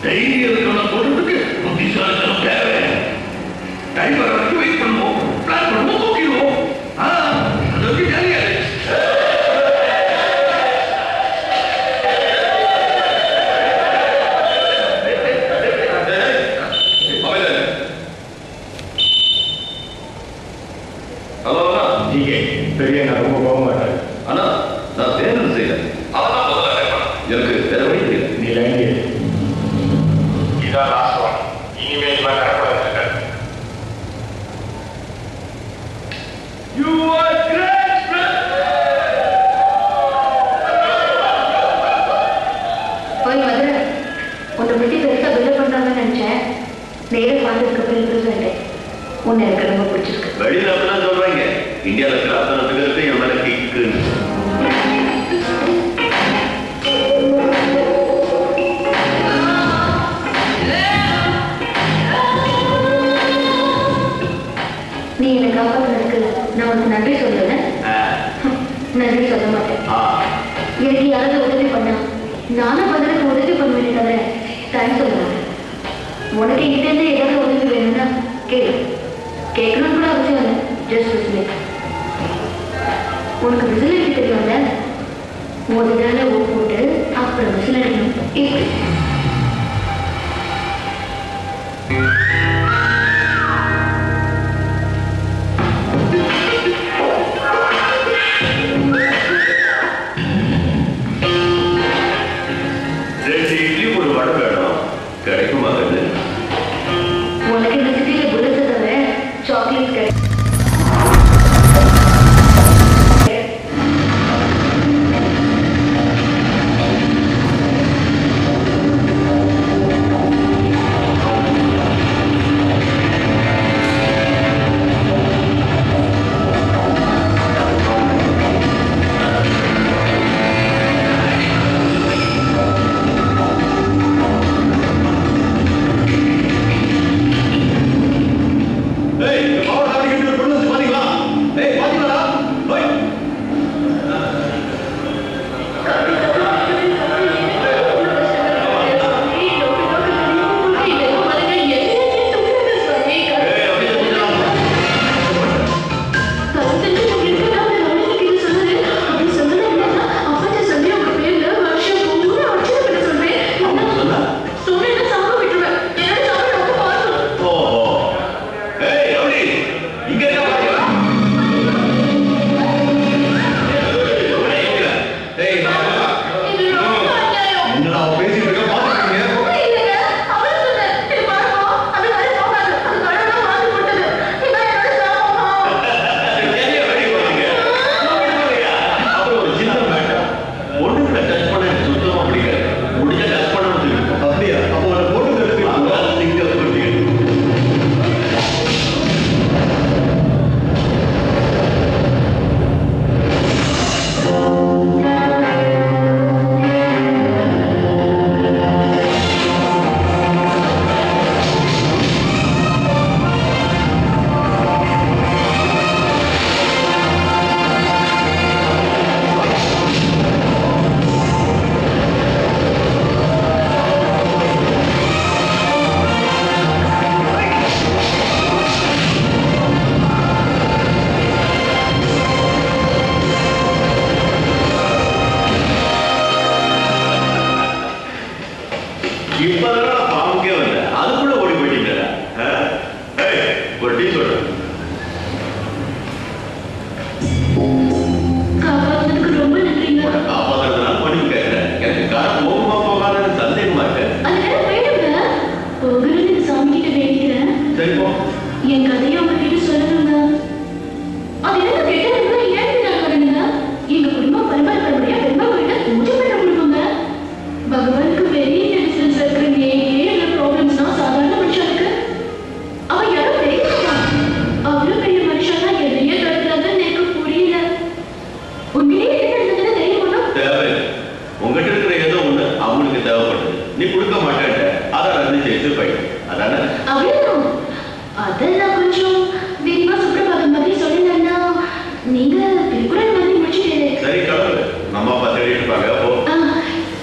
தைரியத்தை போடுறதுக்கு புத்திசாலித்தனம் தேவை. டைமர் வரைக்கும் வெயிட் பண்ணுவோம், பிளான் பண்ணுவோம், தூக்கிடுவோம். அதுக்கு தெரியாது. ஹலோ அண்ணா, நீங்க பெரிய நான் ரொம்ப போக மாட்டேன். அண்ணா நான் தேர்தல் செய்யறேன். அதான் முதல்ல எனக்கு வேற வழி தெரியல. நீ லைன் இதான் லாஸ்ட் ஒன். இனிமேல் தான் கரெக்டாக இருக்க. You are great, போய் மதுரை உன்னை பற்றி பெருசாக பில்டப் பண்ணுறாங்கன்னு நினச்சேன். நேரம் பார்த்ததுக்கு அப்புறம் சொல்லிட்டேன். உன்னை எனக்கு ரொம்ப பிடிச்சிருக்கு. வெளியில் அப்படிதான் சொல்றாங்க. இந்தியாவில் இருக்கிற அத்தனை பேருக்கு என் மேலே கிக்குன்னு. நீ என்னை காப்பாற்றுறதுக்கு நான் உனக்கு நன்றி சொல்லுவேன். நன்றி சொல்ல மாட்டேன். எனக்கு யாராவது உதவி பண்ணா நானும் பதிலுக்கு உதவி பண்ணுவேனே தவிர தேங்க்ஸ் சொல்ல மாட்டேன். உனக்கு எங்கிட்டேருந்து ஏதாவது உதவி வேணும்னா கேளு. கேட்கணும்னு கூட அவசியம் இல்லை. Just whistle. உனக்கு விசில் அடிக்க தெரியும்ல? முதல்ல ஊர் போட்டு அப்புறம் விசில் அடிக்கணும். இப்படி ஒரு வடை வேணும். கிடைக்குமா? உனக்கு இந்த சிட்டியில புல்லட்ஸை தவிர சாக்லேட் கிடைக்கும்.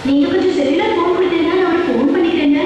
நீங்க கொஞ்சம் செல்லுல போன் கொடுத்தீங்கன்னா நான் ஃபோன் பண்ணிக்கிறேங்க.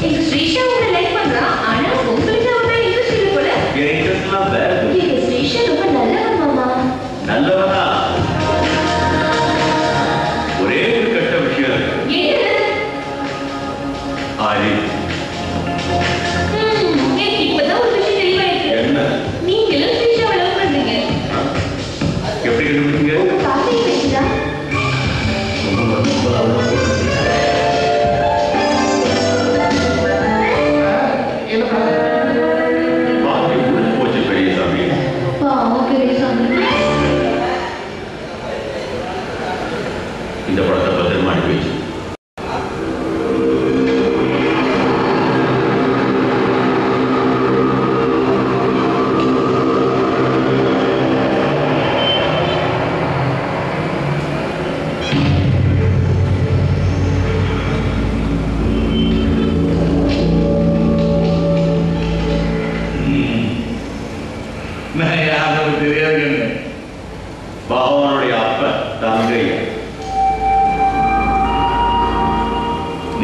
English, Srisha, like, Anna,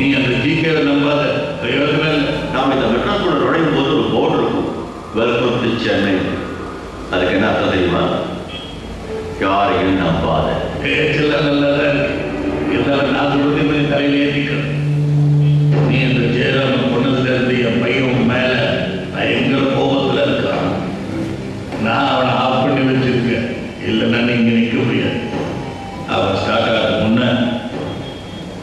நீ அந்த ஜிகேவை நம்பாத, பிரயோஜனம் இல்லை. நாம் இந்த மெட்ராஸ்குள்ள நுழையும் போது ஒரு போர்டு இருக்கும், வெல்கம் டு சென்னை. அதுக்கு என்ன அர்த்தம் தெரியுமா? யாரையும் நம்பாத. பேச்செல்லாம் நல்லதான் இருக்கு, இருந்தாலும் நான் சொல்றதை கொஞ்சம் தலையில ஏற்றிக்கணும். நீ இந்த ஜெயராமன் பொண்ணதுல இருந்து என் பையன் மேல பயங்கர கோபத்துல இருக்கான். நான் அவனை ஆஃப் பண்ணி வச்சிருக்கேன், இல்லைன்னா நீங்க நிற்க முடியாது. அவன் ஸ்டார்ட் ஆகிறது முன்ன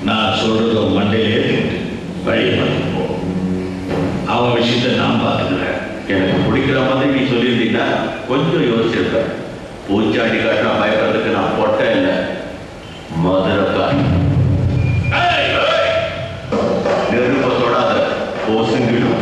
நான் சொல்றத மண்டையில ஏற்றிக்கிட்டு வழியை பார்த்து போ. அவன் விஷயத்தை நான் பார்த்துக்கிறேன். எனக்கு பிடிக்கிற மாதிரி நீ சொல்லியிருந்தீங்கன்னா கொஞ்சம் யோசிச்சிருப்பேன். பூச்சாண்டி காட்டினா பயப்படுறதுக்கு நான் பொட்டை இல்லை, மதுரக்காரன். நெருப்ப தொடாத, ஓசுங்கிடும்.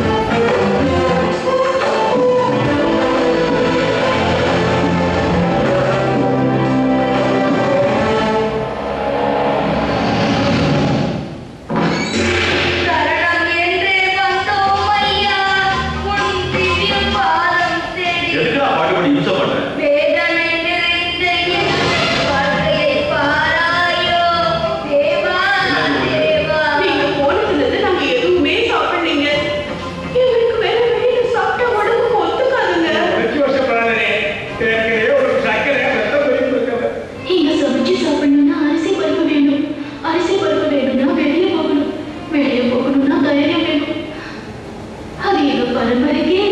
பரம்பரைக்கே